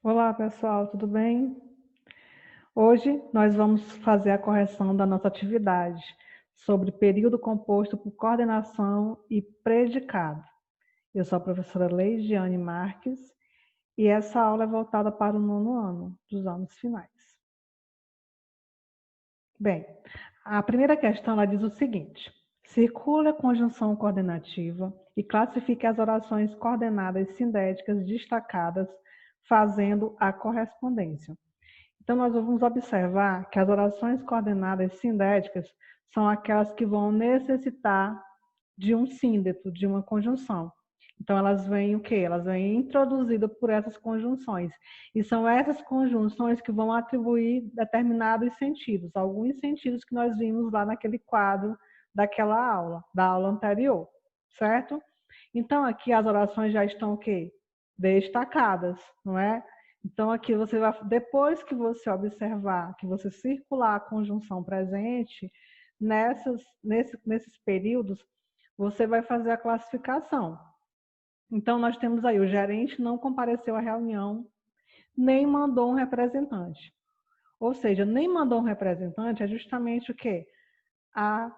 Olá, pessoal, tudo bem? Hoje nós vamos fazer a correção da nossa atividade sobre período composto por coordenação e predicado. Eu sou a professora Leidiane Marques e essa aula é voltada para o nono ano, dos anos finais. Bem, a primeira questão ela diz o seguinte: circule a conjunção coordenativa e classifique as orações coordenadas sindéticas destacadas, fazendo a correspondência. Então, nós vamos observar que as orações coordenadas sindéticas são aquelas que vão necessitar de um síndeto, de uma conjunção. Então, elas vêm o quê? Elas vêm introduzidas por essas conjunções. E são essas conjunções que vão atribuir determinados sentidos, alguns sentidos que nós vimos lá naquele quadro daquela aula, da aula anterior, certo? Então, aqui as orações já estão o quê? Destacadas, não é? Então, aqui você vai, depois que você observar, que você circular a conjunção presente, nesses períodos, você vai fazer a classificação. Então, nós temos aí, o gerente não compareceu à reunião, nem mandou um representante. Ou seja, nem mandou um representante é justamente o quê? A,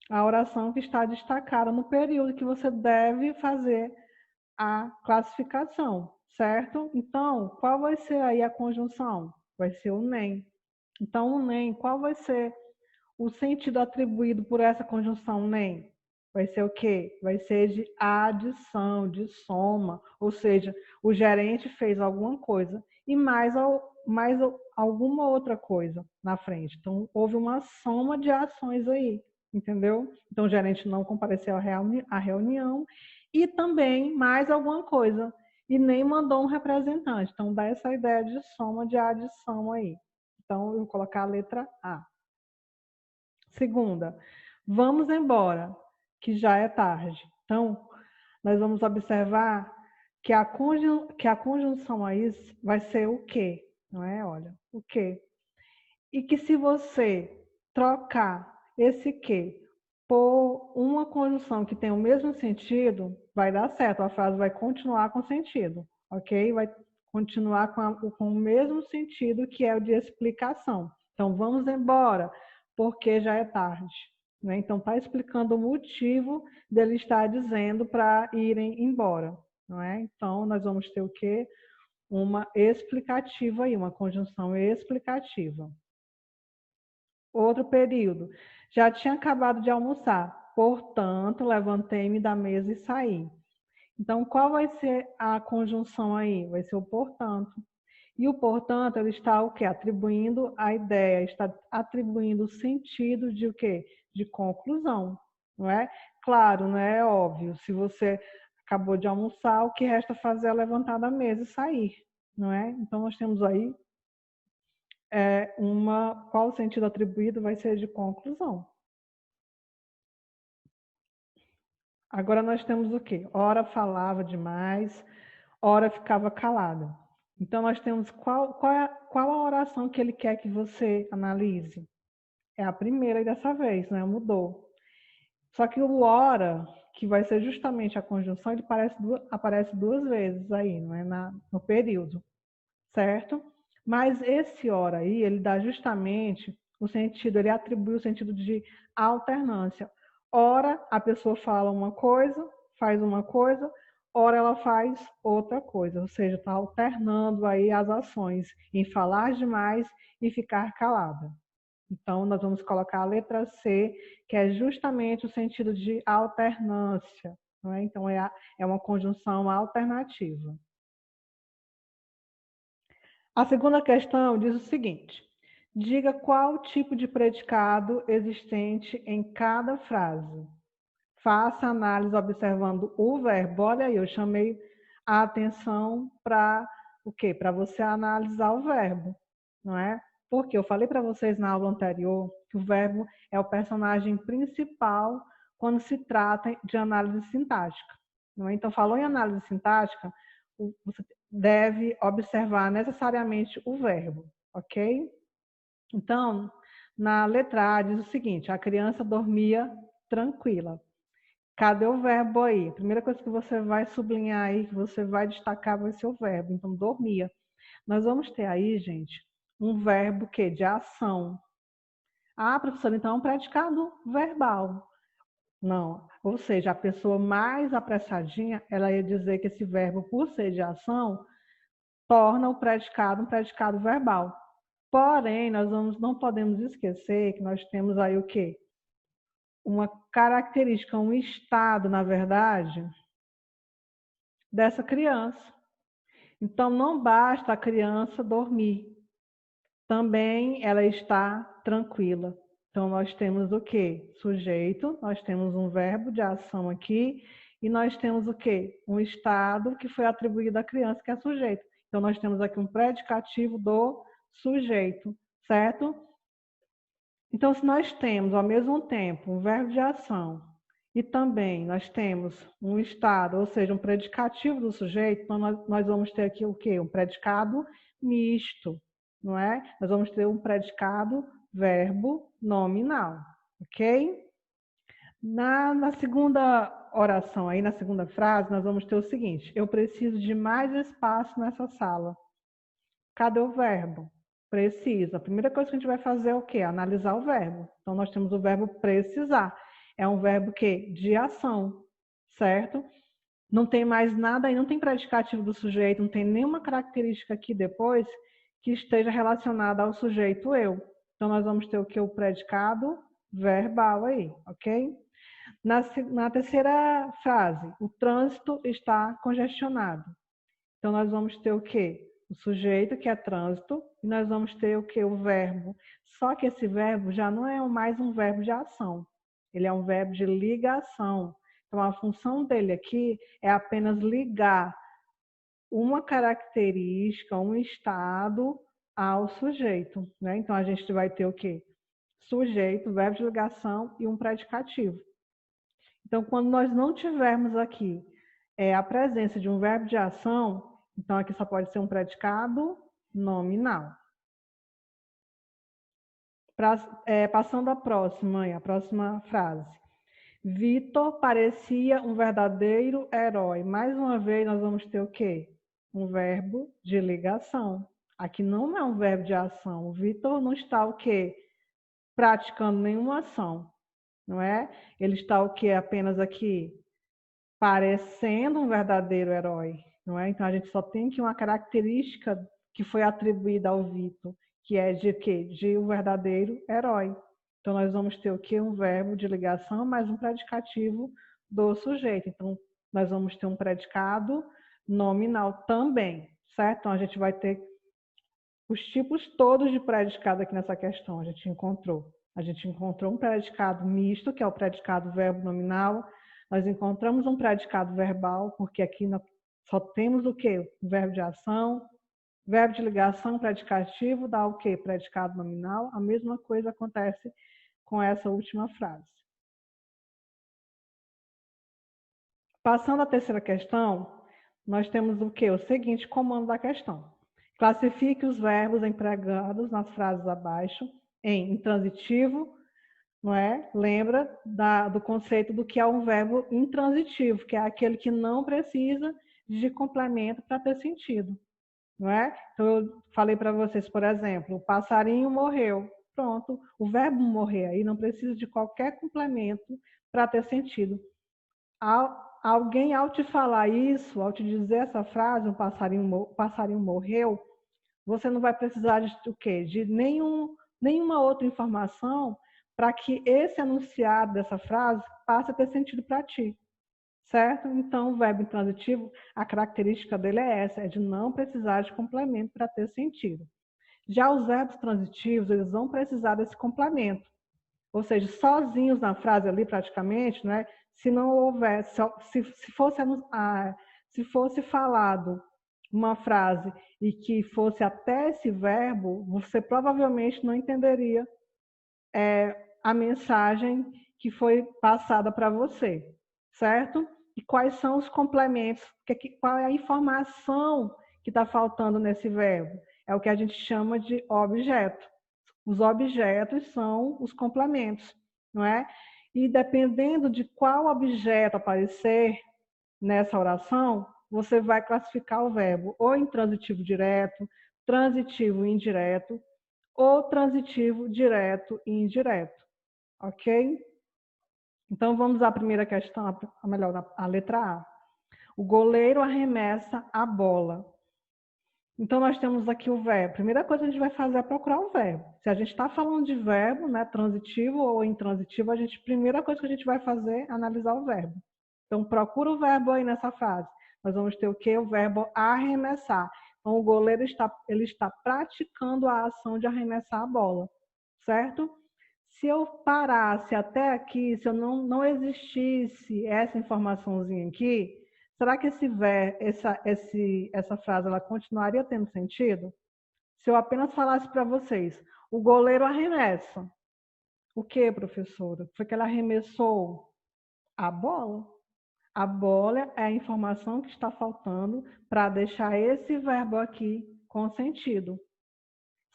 a oração que está destacada no período que você deve fazer a classificação, certo? Então, qual vai ser aí a conjunção? Vai ser o nem. Então, o nem, qual vai ser o sentido atribuído por essa conjunção nem? Vai ser o quê? Vai ser de adição, de soma, ou seja, o gerente fez alguma coisa e mais alguma outra coisa na frente. Então, houve uma soma de ações aí, entendeu? Então, o gerente não compareceu à reunião e também mais alguma coisa e nem mandou um representante. Então, dá essa ideia de soma, de adição aí. Então, eu vou colocar a letra A. Segunda, vamos embora, que já é tarde. Então, nós vamos observar que a conjunção aí vai ser o quê? Não é? Olha, o quê? E que se você trocar esse quê por uma conjunção que tem o mesmo sentido, vai dar certo, a frase vai continuar com sentido, ok? Vai continuar com o mesmo sentido que é o de explicação. Então, vamos embora, porque já é tarde. Né? Então, está explicando o motivo dele estar dizendo para irem embora. Não é? Então, nós vamos ter o quê? Uma explicativa aí, uma conjunção explicativa. Outro período. Já tinha acabado de almoçar, portanto, levantei-me da mesa e saí. Então, qual vai ser a conjunção aí? Vai ser o portanto. E o portanto, ele está o quê? Atribuindo a ideia, está atribuindo o sentido de o quê? De conclusão, não é? Claro, não é óbvio. Se você acabou de almoçar, o que resta fazer é levantar da mesa e sair, não é? Então, nós temos aí qual o sentido atribuído vai ser de conclusão. Agora nós temos o quê? Ora falava demais, ora ficava calada. Então nós temos qual a oração que ele quer que você analise? É a primeira e dessa vez, né? Mudou. Só que o ora, que vai ser justamente a conjunção, ele aparece duas vezes aí, não é? No período, certo? Mas esse ora aí, ele dá justamente o sentido, ele atribui o sentido de alternância. Ora, a pessoa fala uma coisa, faz uma coisa, ora ela faz outra coisa, ou seja, está alternando aí as ações em falar demais e ficar calada. Então, nós vamos colocar a letra C, que é justamente o sentido de alternância. Não é? Então, é uma conjunção alternativa. A segunda questão diz o seguinte: diga qual tipo de predicado existente em cada frase. Faça análise observando o verbo. Olha aí, eu chamei a atenção para o quê? Para você analisar o verbo, não é? Porque eu falei para vocês na aula anterior que o verbo é o personagem principal quando se trata de análise sintática. Não é? Então, falou em análise sintática, você deve observar necessariamente o verbo, ok? Então, na letra A diz o seguinte: a criança dormia tranquila. Cadê o verbo aí? A primeira coisa que você vai sublinhar aí, que você vai destacar, vai ser o verbo. Então, dormia. Nós vamos ter aí, gente, um verbo que de ação. Ah, professora, então é um predicado verbal. Não, ou seja, a pessoa mais apressadinha, ela ia dizer que esse verbo, por ser de ação, torna o predicado um predicado verbal. Porém, não podemos esquecer que nós temos aí o quê? Uma característica, um estado, na verdade, dessa criança. Então, não basta a criança dormir. Também ela está tranquila. Então, nós temos o quê? Sujeito, nós temos um verbo de ação aqui, e nós temos o quê? Um estado que foi atribuído à criança, que é sujeito. Então, nós temos aqui um predicativo do sujeito, certo? Então, se nós temos, ao mesmo tempo, um verbo de ação e também nós temos um estado, ou seja, um predicativo do sujeito, então nós vamos ter aqui o quê? Um predicado misto, não é? Nós vamos ter um predicado verbo nominal, ok? Na segunda oração, aí na segunda frase, nós vamos ter o seguinte: eu preciso de mais espaço nessa sala. Cadê o verbo? Precisa. A primeira coisa que a gente vai fazer é o quê? Analisar o verbo. Então, nós temos o verbo precisar. É um verbo que de ação, certo? Não tem mais nada aí, não tem predicativo do sujeito, não tem nenhuma característica aqui depois que esteja relacionada ao sujeito eu. Então, nós vamos ter o que? O predicado verbal aí, ok? Na terceira frase, o trânsito está congestionado. Então, nós vamos ter o quê? O sujeito, que é trânsito, e nós vamos ter o quê? O verbo. Só que esse verbo já não é mais um verbo de ação. Ele é um verbo de ligação. Então, a função dele aqui é apenas ligar uma característica, um estado ao sujeito, né? Então, a gente vai ter o quê? Sujeito, verbo de ligação e um predicativo. Então, quando nós não tivermos aqui a presença de um verbo de ação, então aqui só pode ser um predicado nominal. Passando à próxima frase. Vitor parecia um verdadeiro herói. Mais uma vez, nós vamos ter o quê? Um verbo de ligação. Aqui não é um verbo de ação. O Vitor não está o quê? Praticando nenhuma ação, não é? Ele está o quê? Apenas aqui parecendo um verdadeiro herói, não é? Então a gente só tem que uma característica que foi atribuída ao Vitor, que é de quê? De um verdadeiro herói. Então nós vamos ter o quê? Um verbo de ligação mais um predicativo do sujeito. Então nós vamos ter um predicado nominal também, certo? Então a gente vai ter os tipos todos de predicado aqui nessa questão. A gente encontrou um predicado misto, que é o predicado verbo nominal. Nós encontramos um predicado verbal, porque aqui só temos o quê? O verbo de ação, verbo de ligação, predicativo, dá o quê? Predicado nominal. A mesma coisa acontece com essa última frase. Passando à terceira questão, nós temos o quê? O seguinte comando da questão. Classifique os verbos empregados nas frases abaixo em intransitivo, não é? Lembra do conceito do que é um verbo intransitivo, que é aquele que não precisa de complemento para ter sentido, não é? Então, eu falei para vocês, por exemplo, o passarinho morreu. Pronto, o verbo morrer aí não precisa de qualquer complemento para ter sentido. Alguém, ao te falar isso, ao te dizer essa frase, o passarinho morreu, você não vai precisar de o quê? De nenhuma outra informação para que esse enunciado dessa frase passe a ter sentido para ti, certo? Então, o verbo intransitivo, a característica dele é essa, é de não precisar de complemento para ter sentido. Já os verbos transitivos, eles vão precisar desse complemento, ou seja, sozinhos na frase ali praticamente, né? Se não houvesse, se fosse falado uma frase e que fosse até esse verbo, você provavelmente não entenderia a mensagem que foi passada para você, certo? E quais são os complementos, qual é a informação que está faltando nesse verbo? É o que a gente chama de objeto. Os objetos são os complementos, não é? E dependendo de qual objeto aparecer nessa oração, você vai classificar o verbo ou intransitivo direto, transitivo e indireto, ou transitivo direto e indireto, ok? Então, vamos à primeira questão, a letra A. O goleiro arremessa a bola. Então, nós temos aqui o verbo. A primeira coisa que a gente vai fazer é procurar o verbo. Se a gente está falando de verbo, né, transitivo ou intransitivo, a primeira coisa que a gente vai fazer é analisar o verbo. Então, procura o verbo aí nessa frase. Nós vamos ter o quê? O verbo arremessar. Então, o goleiro está praticando a ação de arremessar a bola, certo? Se eu parasse até aqui, se eu não existisse essa informaçãozinha aqui, será que essa frase ela continuaria tendo sentido? Se eu apenas falasse para vocês, o goleiro arremessa. O que, professora? Foi que ela arremessou a bola? A bola é a informação que está faltando para deixar esse verbo aqui com sentido,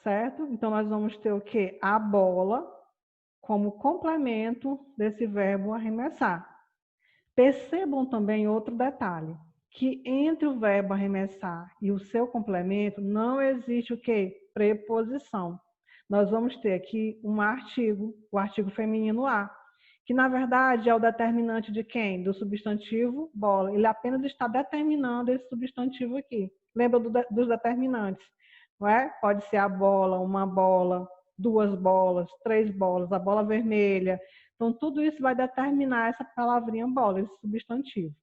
certo? Então, nós vamos ter o quê? A bola como complemento desse verbo arremessar. Percebam também outro detalhe, que entre o verbo arremessar e o seu complemento não existe o quê? Preposição. Nós vamos ter aqui um artigo, o artigo feminino a, que na verdade é o determinante de quem? Do substantivo bola. Ele apenas está determinando esse substantivo aqui. Lembra dos determinantes, não é? Pode ser a bola, uma bola, duas bolas, três bolas, a bola vermelha. Então, tudo isso vai determinar essa palavrinha bola, esse substantivo,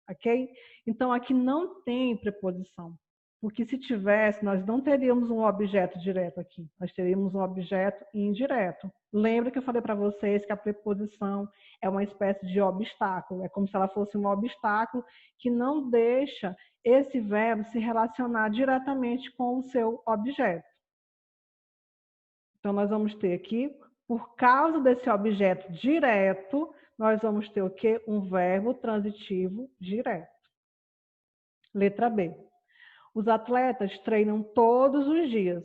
ok? Então, aqui não tem preposição, porque se tivesse, nós não teríamos um objeto direto aqui, nós teríamos um objeto indireto. Lembra que eu falei para vocês que a preposição é uma espécie de obstáculo, é como se ela fosse um obstáculo que não deixa esse verbo se relacionar diretamente com o seu objeto. Então, nós vamos ter aqui, por causa desse objeto direto, nós vamos ter o quê? Um verbo transitivo direto. Letra B. Os atletas treinam todos os dias.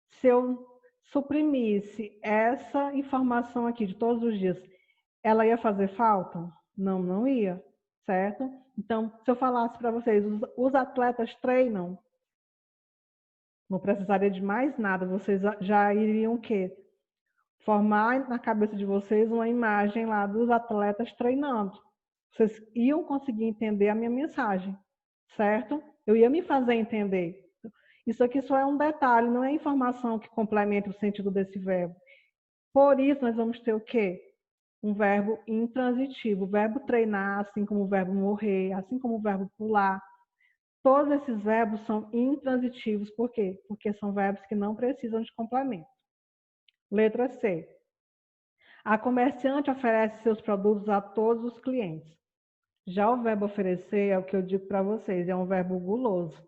Se eu suprimisse essa informação aqui de todos os dias, ela ia fazer falta? Não, não ia, certo? Então, se eu falasse para vocês, os atletas treinam, não precisaria de mais nada, vocês já iriam o quê? Formar na cabeça de vocês uma imagem lá dos atletas treinando. Vocês iam conseguir entender a minha mensagem, certo? Eu ia me fazer entender. Isso aqui só é um detalhe, não é informação que complementa o sentido desse verbo. Por isso, nós vamos ter o quê? Um verbo intransitivo. O verbo treinar, assim como o verbo morrer, assim como o verbo pular. Todos esses verbos são intransitivos. Por quê? Porque são verbos que não precisam de complemento. Letra C. A comerciante oferece seus produtos a todos os clientes. Já o verbo oferecer é o que eu digo para vocês, é um verbo guloso.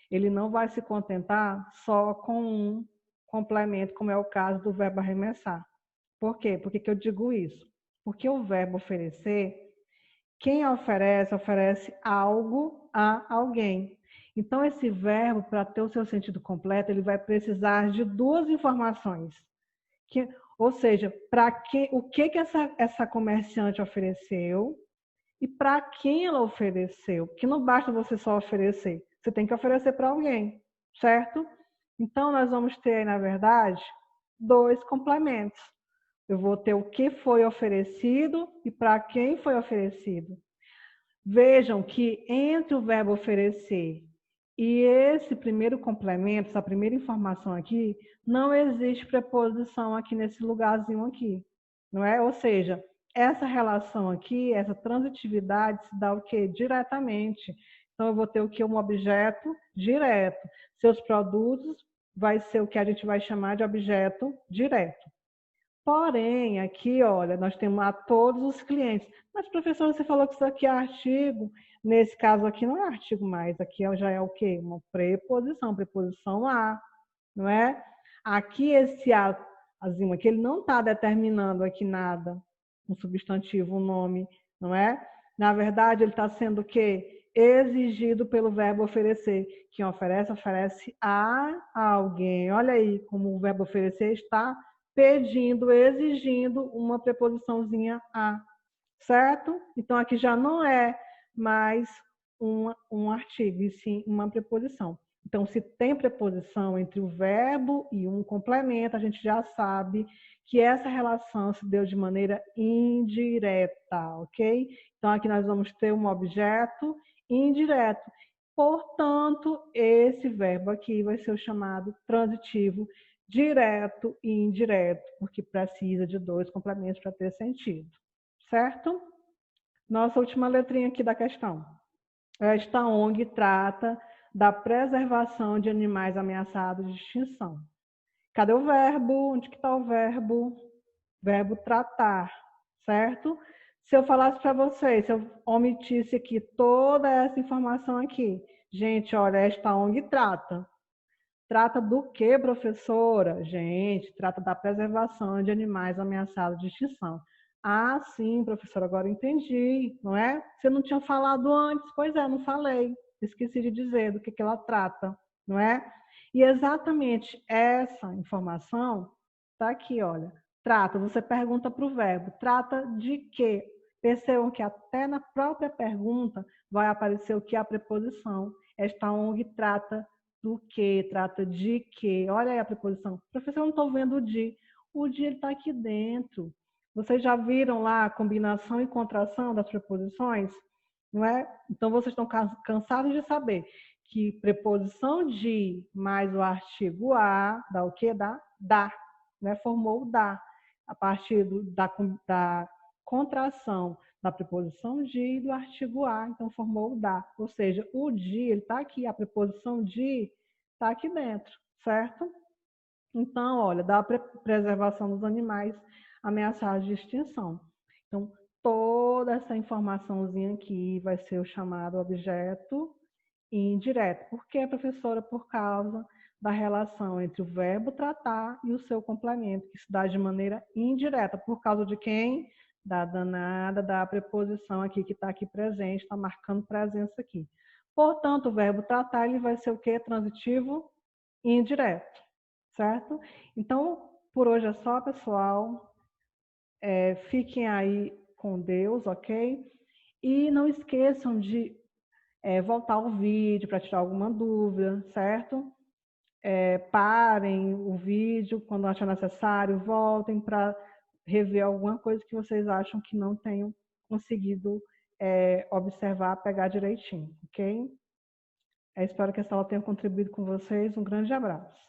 Ele não vai se contentar só com um complemento, como é o caso do verbo arremessar. Por quê? Por que eu digo isso? Porque o verbo oferecer, quem oferece, oferece algo a alguém. Então, esse verbo, para ter o seu sentido completo, ele vai precisar de duas informações. Ou seja, o que essa comerciante ofereceu e para quem ela ofereceu. Porque não basta você só oferecer, você tem que oferecer para alguém, certo? Então, nós vamos ter aí, na verdade, dois complementos. Eu vou ter o que foi oferecido e para quem foi oferecido. Vejam que entre o verbo oferecer e esse primeiro complemento, essa primeira informação aqui, não existe preposição aqui nesse lugarzinho aqui, não é? Ou seja, essa relação aqui, essa transitividade se dá o quê? Diretamente. Então, eu vou ter o quê? Um objeto direto. Seus produtos vai ser o que a gente vai chamar de objeto direto. Porém, aqui, olha, nós temos a todos os clientes. Mas, professor, você falou que isso aqui é artigo. Nesse caso aqui não é artigo mais. Aqui já é o quê? Uma preposição a, não é? Aqui esse azinho aqui, ele não está determinando aqui nada, um substantivo, um nome, não é? Na verdade, ele está sendo o quê? Exigido pelo verbo oferecer. Quem oferece, oferece a alguém. Olha aí como o verbo oferecer está pedindo, exigindo uma preposiçãozinha a, certo? Então, aqui já não é mais um artigo, e sim uma preposição. Então, se tem preposição entre o verbo e um complemento, a gente já sabe que essa relação se deu de maneira indireta, ok? Então, aqui nós vamos ter um objeto indireto. Portanto, esse verbo aqui vai ser o chamado transitivo direto e indireto, porque precisa de dois complementos para ter sentido, certo? Nossa última letrinha aqui da questão. Esta ONG trata da preservação de animais ameaçados de extinção. Cadê o verbo? Onde que está o verbo? Verbo tratar, certo? Se eu falasse para vocês, se eu omitisse aqui toda essa informação aqui, gente, olha, esta ONG trata. Trata do que, professora? Gente, trata da preservação de animais ameaçados de extinção. Ah, sim, professora, agora entendi, não é? Você não tinha falado antes? Pois é, não falei. Esqueci de dizer do que ela trata, não é? E exatamente essa informação está aqui, olha. Trata, você pergunta para o verbo, trata de quê? Percebam que até na própria pergunta vai aparecer o que é a preposição. Esta ONG trata do que, trata de que. Olha aí a preposição. Professor, eu não estou vendo o de. O de está aqui dentro. Vocês já viram lá a combinação e contração das preposições? Não é? Então, vocês estão cansados de saber que preposição de mais o artigo a dá o quê? Dá. Né? Formou o dá. A partir da contração da preposição de e do artigo a, então formou o dá. Ou seja, o de, ele está aqui, a preposição de está aqui dentro, certo? Então, olha, da preservação dos animais ameaçados de extinção. Então, toda essa informaçãozinha aqui vai ser o chamado objeto indireto. Por quê, professora? Por causa da relação entre o verbo tratar e o seu complemento, que se dá de maneira indireta. Por causa de quem? Da danada, da preposição aqui que está aqui presente, está marcando presença aqui. Portanto, o verbo tratar ele vai ser o quê? Transitivo indireto, certo? Então, por hoje é só, pessoal. Fiquem aí com Deus, ok? E não esqueçam de voltar o vídeo para tirar alguma dúvida, certo? Parem o vídeo quando achar necessário, voltem para rever alguma coisa que vocês acham que não tenham conseguido observar, pegar direitinho, ok? Espero que essa aula tenha contribuído com vocês. Um grande abraço.